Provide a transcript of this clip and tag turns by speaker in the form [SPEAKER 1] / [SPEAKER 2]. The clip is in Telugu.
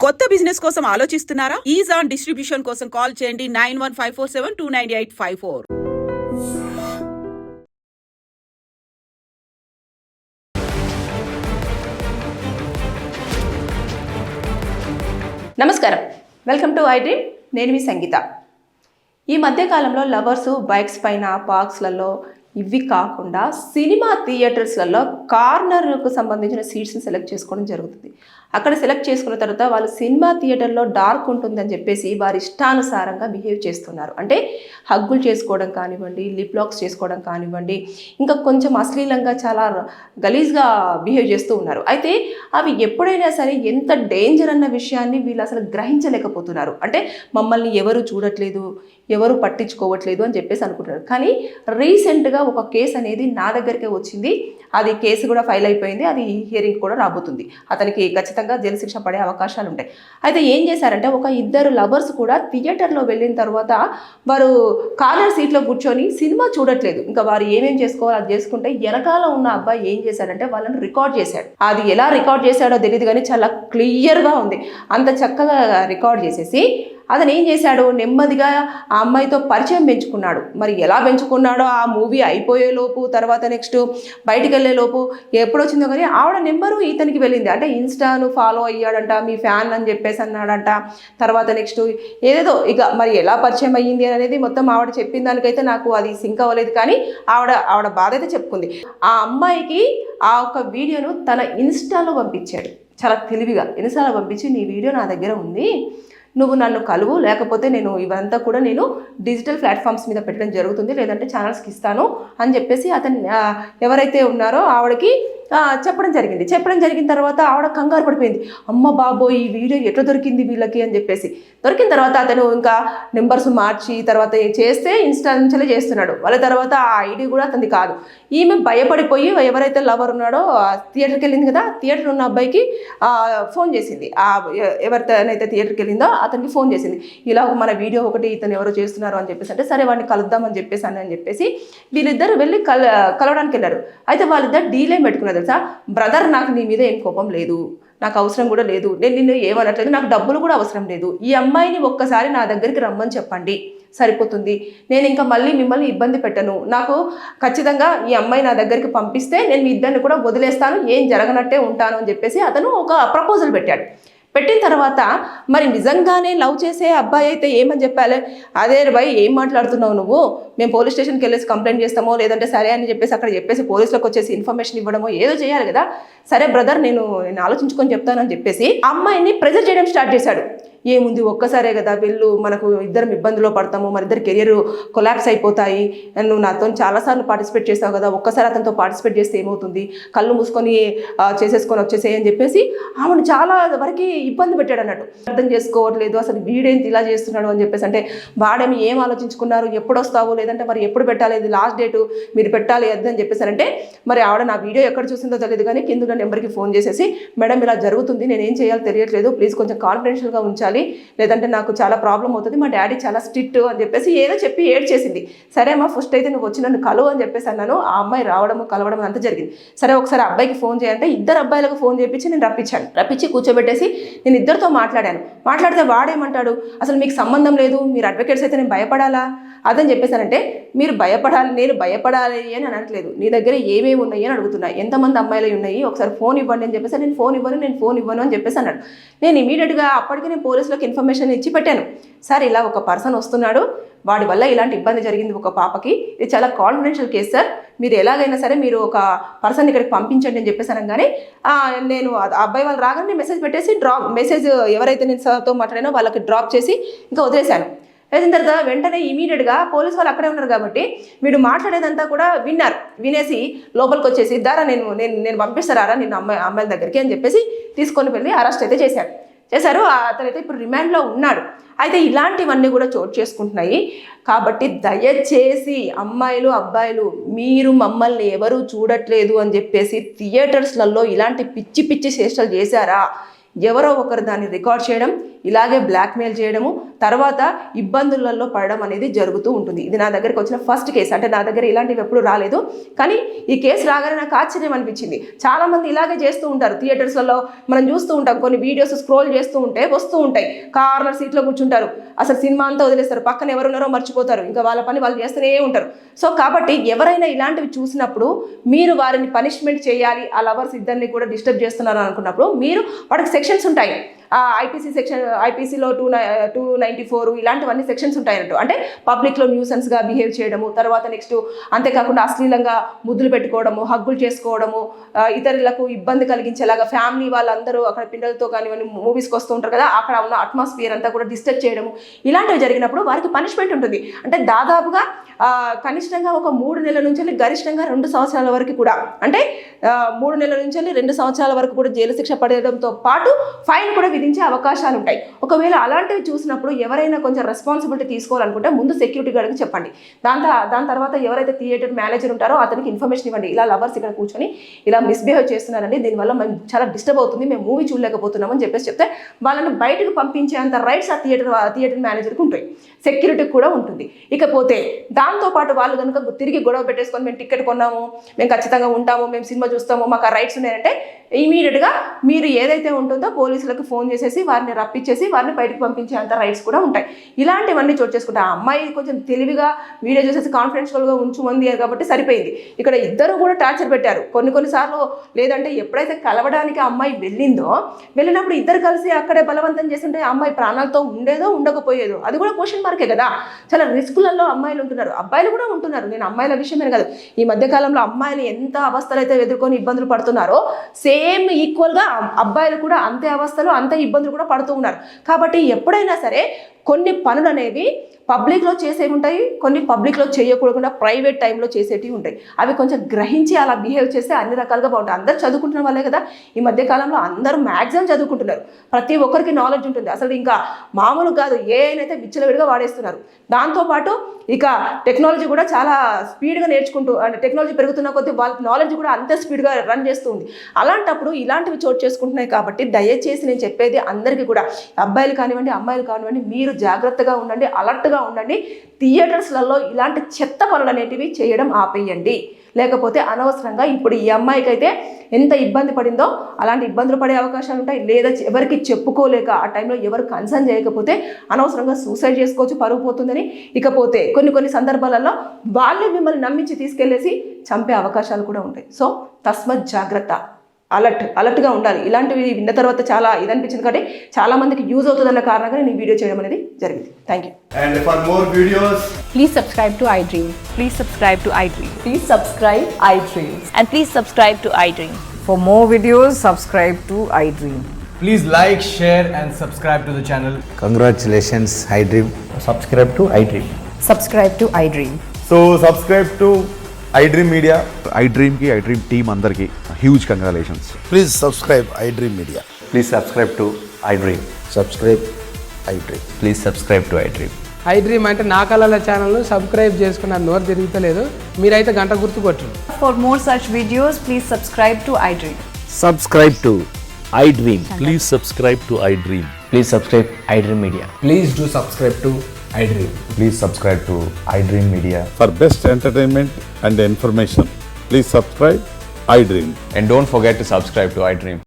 [SPEAKER 1] కొత్త బిజినెస్ కోసం ఆలోచిస్తున్నారా? ఈజాన్ డిస్ట్రిబ్యూషన్ కోసం కాల్ చేయండి 9154729854.
[SPEAKER 2] నమస్కారం, వెల్కమ్ టు ఐ డ్రీమ్. నేను మీ సంగీత. ఈ మధ్యకాలంలో లవర్స్ బైక్స్ పైన పార్క్స్లలో ఇవి కాకుండా సినిమా థియేటర్స్లలో కార్నర్కు సంబంధించిన సీట్స్ని సెలెక్ట్ చేసుకోవడం జరుగుతుంది. అక్కడ సెలెక్ట్ చేసుకున్న తర్వాత వాళ్ళు సినిమా థియేటర్లో డార్క్ ఉంటుందని చెప్పేసి వారి ఇష్టానుసారంగా బిహేవ్ చేస్తున్నారు. అంటే హగ్గులు చేసుకోవడం కానివ్వండి, లిప్ లాక్స్ చేసుకోవడం కానివ్వండి, ఇంకా కొంచెం అశ్లీలంగా చాలా గలీజ్గా బిహేవ్ చేస్తూ ఉన్నారు. అయితే అవి ఎప్పుడైనా సరే ఎంత డేంజర్ అన్న విషయాన్ని వీళ్ళు అసలు గ్రహించలేకపోతున్నారు. అంటే మమ్మల్ని ఎవరు చూడట్లేదు, ఎవరు పట్టించుకోవట్లేదు అని చెప్పేసి అనుకుంటున్నారు. కానీ రీసెంట్గా ఒక కేసు అనేది నా దగ్గరికే వచ్చింది. అది కేసు కూడా ఫైల్ అయిపోయింది. అది హియరింగ్ కూడా రాబోతుంది. అతనికి ఖచ్చితంగా జైలు శిక్ష పడే అవకాశాలు ఉంటాయి. అయితే ఏం చేశారంటే, ఒక ఇద్దరు లవర్స్ కూడా థియేటర్లో వెళ్ళిన తర్వాత వారు కార్నర్ సీట్లో కూర్చొని సినిమా చూడట్లేదు. ఇంకా వారు ఏమేం చేసుకోవాలో అది చేసుకుంటే వెనకాల ఉన్న అబ్బాయి ఏం చేశాడంటే వాళ్ళని రికార్డ్ చేశాడు. అది ఎలా రికార్డ్ చేశాడో తెలియదు కానీ చాలా క్లియర్గా ఉంది. అంత చక్కగా రికార్డ్ చేసేసి అతను ఏం చేశాడు, నెమ్మదిగా ఆ అమ్మాయితో పరిచయం పెంచుకున్నాడు. మరి ఎలా పెంచుకున్నాడో ఆ మూవీ అయిపోయేలోపు, తర్వాత నెక్స్ట్ బయటికి వెళ్ళేలోపు ఎప్పుడు వచ్చిందో కానీ ఆవిడ నెంబరు ఇతనికి వెళ్ళింది. అంటే ఇన్స్టాను ఫాలో అయ్యాడంట, మీ ఫ్యాన్ అని చెప్పేసి అన్నాడంట. తర్వాత నెక్స్ట్ ఏదేదో ఇక మరి ఎలా పరిచయం అయ్యింది అనేది మొత్తం ఆవిడ చెప్పిన దానికైతే నాకు అది సింక్ అవ్వలేదు. కానీ ఆవిడ బాధ అయితే చెప్పుకుంది. ఆ అమ్మాయికి ఆ ఒక వీడియోను తన ఇన్స్టాలో పంపించాడు. చాలా తెలివిగా ఇన్స్టాలో పంపించి, నీ వీడియో నా దగ్గర ఉంది, నువ్వు నన్ను కలువు, లేకపోతే నేను ఇవంతా కూడా నేను డిజిటల్ ప్లాట్ఫామ్స్ మీద పెట్టడం జరుగుతుంది, లేదంటే ఛానల్స్కి ఇస్తాను అని చెప్పేసి అతను ఎవరైతే ఉన్నారో ఆవిడకి చెప్పడం జరిగిన తర్వాత ఆవిడ కంగారు పడిపోయింది. అమ్మ బాబోయ్, ఈ వీడియో ఎట్లా దొరికింది వీళ్ళకి అని చెప్పేసి. దొరికిన తర్వాత అతను ఇంకా నెంబర్స్ మార్చి తర్వాత చేస్తే ఇన్స్టా నుంచే చేస్తున్నాడు. వాళ్ళ తర్వాత ఆ ఐడి కూడా అతనిది కాదు. ఈమె భయపడిపోయి ఎవరైతే లవర్ ఉన్నాడో థియేటర్కి వెళ్ళింది కదా, థియేటర్ ఉన్న అబ్బాయికి ఫోన్ చేసింది. ఎవరితోనైతే థియేటర్కి వెళ్ళిందో అతనికి ఫోన్ చేసింది. ఇలా మన వీడియో ఒకటి ఇతను ఎవరో చేస్తున్నారు అని చెప్పేసి అంటే, సరే వాడిని కలుద్దామని చెప్పేసి వీళ్ళిద్దరు వెళ్ళి కలవడానికి వెళ్ళారు. అయితే వాళ్ళిద్దరు డీల్ ఏం పెట్టుకున్నారు తెలుసా, బ్రదర్ నాకు నీ మీద ఏం కోపం లేదు, నాకు అవసరం కూడా లేదు, నేను నిన్ను ఏమనట్లేదు, నాకు డబ్బులు కూడా అవసరం లేదు, ఈ అమ్మాయిని ఒక్కసారి నా దగ్గరికి రమ్మని చెప్పండి సరిపోతుంది, నేను ఇంకా మళ్ళీ మిమ్మల్ని ఇబ్బంది పెట్టను, నాకు ఖచ్చితంగా ఈ అమ్మాయి నా దగ్గరికి పంపిస్తే నేను మీ ఇద్దరిని కూడా వదిలేస్తాను, ఏం జరగనట్టే ఉంటాను అని చెప్పేసి అతను ఒక ప్రపోజల్ పెట్టిన తర్వాత మరి నిజంగానే లవ్ చేసే అబ్బాయి అయితే ఏమని చెప్పాలి, అదే భయ్ ఏం మాట్లాడుతున్నావు నువ్వు, మేము పోలీస్ స్టేషన్కి వెళ్ళేసి కంప్లైంట్ చేస్తామో, లేదంటే సరే అని చెప్పేసి అక్కడ చెప్పేసి పోలీసులకు వచ్చేసి ఇన్ఫర్మేషన్ ఇవ్వడమో ఏదో చేయాలి కదా, సరే బ్రదర్ నేను ఆలోచించుకొని చెప్తానని చెప్పేసి అమ్మాయిని ప్రెజర్ చేయడం స్టార్ట్ చేశాడు. ఏముంది, ఒక్కసారే కదా వెళ్ళు, మనకు ఇద్దరం ఇబ్బందిలో పడతాము, మన ఇద్దరు కెరియర్ కొలాప్స్ అయిపోతాయి, నువ్వు నాతో చాలాసార్లు పార్టిసిపేట్ చేస్తావు కదా, ఒక్కసారి అతనితో పార్టిసిపేట్ చేస్తే ఏమవుతుంది, కళ్ళు మూసుకొని చేసేసుకొని వచ్చేసేయి అని చెప్పేసి ఆమెను చాలా వరకు ఇబ్బంది పెట్టాడు అన్నట్టు. అర్థం చేసుకోవట్లేదు, అసలు వీడేంటి ఇలా చేస్తున్నాడు అని చెప్పేసి. అంటే వాడేమి ఏం ఆలోచించుకున్నారు, ఎప్పుడు వస్తావు, లేదంటే మరి ఎప్పుడు పెట్టాలి, ఇది లాస్ట్ డేటు మీరు పెట్టాలి అది అని చెప్పేసారంటే, మరి ఆవిడ నా వీడియో ఎక్కడ చూసిందో తెలియదు కానీ కింద నెంబర్కి ఫోన్ చేసేసి, మేడం ఇలా జరుగుతుంది, నేను ఏం చేయాలో తెలియట్లేదు, ప్లీజ్ కొంచెం కాన్ఫిడెన్షియల్గా ఉంచాలి, లేదంటే నాకు చాలా ప్రాబ్లం అవుతుంది, మా డాడీ చాలా స్ట్రిక్ట్ అని చెప్పేసి ఏదో చెప్పి ఏడ్ చేసింది. సరే అమ్మా ఫస్ట్ అయితే నువ్వు వచ్చి నన్ను కలువు అని చెప్పేసి అన్నాను. ఆ అమ్మాయి రావడము కలవడం అంతా జరిగింది. సరే ఒకసారి అబ్బాయికి ఫోన్ చేయాలంటే ఇద్దరు అబ్బాయిలకు ఫోన్ చేయించి నేను రప్పించి కూర్చోబెట్టేసి నేను ఇద్దరితో మాట్లాడితే వాడేమంటాడు, అసలు మీకు సంబంధం లేదు, మీరు అడ్వకేట్స్ అయితే నేను భయపడాలా అదని చెప్పేసానంటే, మీరు భయపడాలి, నేను భయపడాలి అని అనట్లేదు, నీ దగ్గర ఏమేమి ఉన్నాయి అని అడుగుతున్నా, ఎంతమంది అమ్మాయిలు ఉన్నాయి, ఒకసారి ఫోన్ ఇవ్వండి అని చెప్పేసి. నేను ఫోన్ ఇవ్వను అని చెప్పేసి అన్నాడు. నేను ఇమీడియట్గా అప్పటికి నేను పోలీసులకు ఇన్ఫర్మేషన్ ఇచ్చి పెట్టాను. సార్ ఇలా ఒక పర్సన్ వస్తున్నాడు, వాడి వల్ల ఇలాంటి ఇబ్బంది జరిగింది ఒక పాపకి, ఇది చాలా కాన్ఫిడెన్షియల్ కేసు సార్, మీరు ఎలాగైనా సరే మీరు ఒక పర్సన్ ఇక్కడికి పంపించండి అని చెప్పేసి అనగానే నేను అబ్బాయి వాళ్ళు రాగానే మెసేజ్ పెట్టేసి మెసేజ్ ఎవరైతే నేను సార్తో మాట్లాడానో వాళ్ళకి డ్రాప్ చేసి ఇంకా వదిలేశాను. వేసిన తర్వాత వెంటనే ఇమీడియట్గా పోలీసు వాళ్ళు అక్కడే ఉన్నారు కాబట్టి వీడు మాట్లాడేదంతా కూడా వినేసి లోపలికి వచ్చేసి, దారా నేను పంపిస్తారా నేను అమ్మాయిల దగ్గరికి అని చెప్పేసి తీసుకొని వెళ్ళి అరెస్ట్ అయితే చేశారు. అతనైతే ఇప్పుడు రిమాండ్లో ఉన్నాడు. అయితే ఇలాంటివన్నీ కూడా చోటు చేసుకుంటున్నాయి. కాబట్టి దయచేసి అమ్మాయిలు అబ్బాయిలు, మీరు మమ్మల్ని ఎవరు చూడట్లేదు అని చెప్పేసి థియేటర్స్లలో ఇలాంటి పిచ్చి చేష్టలు చేశారా, ఎవరో ఒకరు దాన్ని రికార్డ్ చేయడం, ఇలాగే బ్లాక్మెయిల్ చేయడము, తర్వాత ఇబ్బందులలో పడడం అనేది జరుగుతూ ఉంటుంది. ఇది నా దగ్గరికి వచ్చిన ఫస్ట్ కేసు. అంటే నా దగ్గర ఇలాంటివి ఎప్పుడు రాలేదు, కానీ ఈ కేసు రాగానే నాకు ఆశ్చర్యం అనిపించింది. చాలామంది ఇలాగే చేస్తూ ఉంటారు. థియేటర్స్లలో మనం చూస్తూ ఉంటాం, కొన్ని వీడియోస్ స్క్రోల్ చేస్తూ ఉంటే వస్తూ ఉంటాయి. కార్నర్ సీట్లో కూర్చుంటారు, అసలు సినిమా అంతా వదిలేస్తారు, పక్కన ఎవరున్నారో మర్చిపోతారు, ఇంకా వాళ్ళ పని వాళ్ళు చేస్తూనే ఉంటారు. సో కాబట్టి ఎవరైనా ఇలాంటివి చూసినప్పుడు మీరు వారిని పనిష్మెంట్ చేయాలి, ఆ లవర్స్ ఇద్దరిని కూడా డిస్టర్బ్ చేస్తున్నారు అనుకున్నప్పుడు మీరు వాటికి సెక్షన్స్ ఉంటాయి. ఐపీసీ సెక్షన్, ఐపీసీలో 294 ఇలాంటివన్నీ సెక్షన్స్ ఉంటాయన్నట్టు. అంటే పబ్లిక్లో న్యూసెన్స్గా బిహేవ్ చేయడము, తర్వాత నెక్స్ట్ అంతేకాకుండా అశ్లీలంగా ముద్దులు పెట్టుకోవడము, హగ్గులు చేసుకోవడము, ఇతరులకు ఇబ్బంది కలిగించేలాగా ఫ్యామిలీ వాళ్ళందరూ అక్కడ పిల్లలతో కానివ్వండి మూవీస్కి వస్తూ ఉంటారు కదా, అక్కడ ఉన్న అట్మాస్ఫియర్ అంతా కూడా డిస్టర్బ్ చేయడము, ఇలాంటివి జరిగినప్పుడు వారికి పనిష్మెంట్ ఉంటుంది. అంటే దాదాపుగా కనిష్టంగా ఒక 3 నెలల నుంచి గరిష్టంగా 2 సంవత్సరాల వరకు కూడా, అంటే 3 నెలల నుంచి 2 సంవత్సరాల వరకు కూడా జైలు శిక్ష పడేయడంతో పాటు ఫైన్ కూడా విధించే అవకాశాలు ఉంటాయి. ఒకవేళ అలాంటివి చూసినప్పుడు ఎవరైనా కొంచెం రెస్పాన్సిబిలిటీ తీసుకోవాలనుకుంటే ముందు సెక్యూరిటీ గార్డ్కి చెప్పండి. దాని తర్వాత ఎవరైతే థియేటర్ మేనేజర్ ఉంటారో అతనికి ఇన్ఫర్మేషన్ ఇవ్వండి, ఇలా లవర్స్ ఇక్కడ కూర్చొని ఇలా మిస్బిహేవ్ చేస్తున్నారండి, దీనివల్ల మేము చాలా డిస్టర్బ్ అవుతుంది, మేము మూవీ చూడలేకపోతున్నామని చెప్పేసి చెప్తే వాళ్ళని బయటకు పంపించేంత రైట్స్ ఆ థియేటర్ మేనేజర్కి ఉంటాయి, సెక్యూరిటీకి కూడా ఉంటుంది. ఇకపోతే దాంతోపాటు వాళ్ళు కనుక తిరిగి గొడవ పెట్టేసుకొని మేము టికెట్ కొన్నాము, మేము ఖచ్చితంగా ఉంటాము, మేము సినిమా చూస్తాము, మాకు ఆ రైట్స్ ఉన్నాయంటే ఇమీడియట్గా మీరు ఏదైతే ఉంటుందో పోలీసులకు ఫోన్ చేసేసి వారిని రప్పించేసి వారిని బయటకు పంపించే అంత రైట్స్ కూడా ఉంటాయి. ఇలాంటివన్నీ చోటు చేసుకుంటే ఆ అమ్మాయి కొంచెం తెలివిగా వీడియో చూసేసి కాన్ఫిడెన్షియల్గా ఉంచుమంది కాబట్టి సరిపోయింది. ఇక్కడ ఇద్దరు కూడా టార్చర్ పెట్టారు కొన్నిసార్లు. లేదంటే ఎప్పుడైతే కలవడానికి ఆ అమ్మాయి వెళ్ళినప్పుడు ఇద్దరు కలిసి అక్కడే బలవంతం చేస్తుంటే ఆ అమ్మాయి ప్రాణాలతో ఉండేదో ఉండకపోయేదో, అది కూడా క్వశ్చన్ మార్కే కదా. చాలా రిస్కులలో అమ్మాయిలు ఉంటున్నారు, అబ్బాయిలు కూడా ఉంటున్నారు. నేను అమ్మాయిల విషయమే కాదు, ఈ మధ్యకాలంలో అమ్మాయిలు ఎంత అవస్థలు అయితే ఎదుర్కొని ఇబ్బందులు పడుతున్నారో సేమ్ ఈక్వల్గా అబ్బాయిలు కూడా అంతే అవస్థలు అంతే ఇబ్బందులు కూడా పడుతూ ఉన్నారు. కాబట్టి ఎప్పుడైనా సరే కొన్ని పనులు అనేవి పబ్లిక్లో చేసేవి ఉంటాయి, కొన్ని పబ్లిక్లో చేయకూడకుండా ప్రైవేట్ టైంలో చేసేటివి ఉంటాయి. అవి కొంచెం గ్రహించి అలా బిహేవ్ చేస్తే అన్ని రకాలుగా బాగుంటాయి. అందరూ చదువుకుంటున్న వాళ్ళే కదా, ఈ మధ్యకాలంలో అందరూ మ్యాక్సిమం చదువుకుంటున్నారు, ప్రతి ఒక్కరికి నాలెడ్జ్ ఉంటుంది. అసలు ఇంకా మామూలు కాదు, ఏఐనైతే విచ్చలవిడిగా వాడేస్తున్నారు. దాంతోపాటు ఇక టెక్నాలజీ కూడా చాలా స్పీడ్గా నేర్చుకుంటూ, అంటే టెక్నాలజీ పెరుగుతున్న కొద్దీ వాళ్ళ నాలెడ్జ్ కూడా అంతే స్పీడ్గా రన్ చేస్తుంది. అలాంటప్పుడు ఇలాంటివి చోటు చేసుకుంటున్నాయి. కాబట్టి దయచేసి నేను చెప్పేది అందరికీ కూడా, అబ్బాయిలు కానివ్వండి అమ్మాయిలు కానివ్వండి, మీరు జాగ్రత్తగా ఉండండి, అలర్ట్గా ఉండండి. థియేటర్స్లలో ఇలాంటి చెత్త పనులు అనేటివి చేయడం ఆపేయండి. లేకపోతే అనవసరంగా ఇప్పుడు ఈ అమ్మాయికి అయితే ఎంత ఇబ్బంది పడిందో అలాంటి ఇబ్బందులు పడే అవకాశాలు ఉంటాయి. లేదా ఎవరికి చెప్పుకోలేక ఆ టైంలో ఎవరు కన్సర్న్ చేయకపోతే అనవసరంగా సూసైడ్ చేసుకోవచ్చు, పరుగు పోతుందని. ఇకపోతే కొన్ని సందర్భాలలో వాళ్ళే మిమ్మల్ని నమ్మించి తీసుకెళ్లేసి చంపే అవకాశాలు కూడా ఉంటాయి. సో తస్మత్ జాగ్రత్త, అలర్ట్గా ఉండాలి. ఇలాంటివి విన్న తర్వాత చాలా ఇదనిపించింది కాబట్టి చాలా మందికి యూజ్ అవుతుందన్న కారణంగా నేను ఈ వీడియో చేయడం అనేది జరిగింది. Thank you.
[SPEAKER 3] And for more videos,
[SPEAKER 4] Please subscribe to iDream.
[SPEAKER 5] Please subscribe to iDream.
[SPEAKER 4] Please subscribe iDream.
[SPEAKER 5] And please subscribe to iDream.
[SPEAKER 4] For more videos, subscribe to iDream.
[SPEAKER 3] please like, share and subscribe to the channel.
[SPEAKER 6] Congratulations, iDream.
[SPEAKER 7] subscribe to iDream.
[SPEAKER 4] Subscribe to iDream.
[SPEAKER 3] So subscribe to iDream Media.
[SPEAKER 8] iDream team అందరికి huge congratulations.
[SPEAKER 9] Please subscribe iDream Media.
[SPEAKER 7] Please subscribe to iDream.
[SPEAKER 9] Subscribe iDream.
[SPEAKER 7] Please subscribe to iDream.
[SPEAKER 10] iDream అంటే నా కళల ఛానల్ను సబ్స్క్రైబ్ చేసుకున్న నోరు తిరుగుతలేదు, మీరైతే గంట గుర్తు కొట్టండి.
[SPEAKER 5] For more such videos, please subscribe to iDream.
[SPEAKER 7] Subscribe to iDream.
[SPEAKER 11] Please subscribe to iDream.
[SPEAKER 7] Please subscribe iDream Media.
[SPEAKER 3] Please do subscribe to iDream.
[SPEAKER 6] Please subscribe to iDream Media.
[SPEAKER 9] For best entertainment and information, please subscribe iDream.
[SPEAKER 7] And don't forget to subscribe to iDream.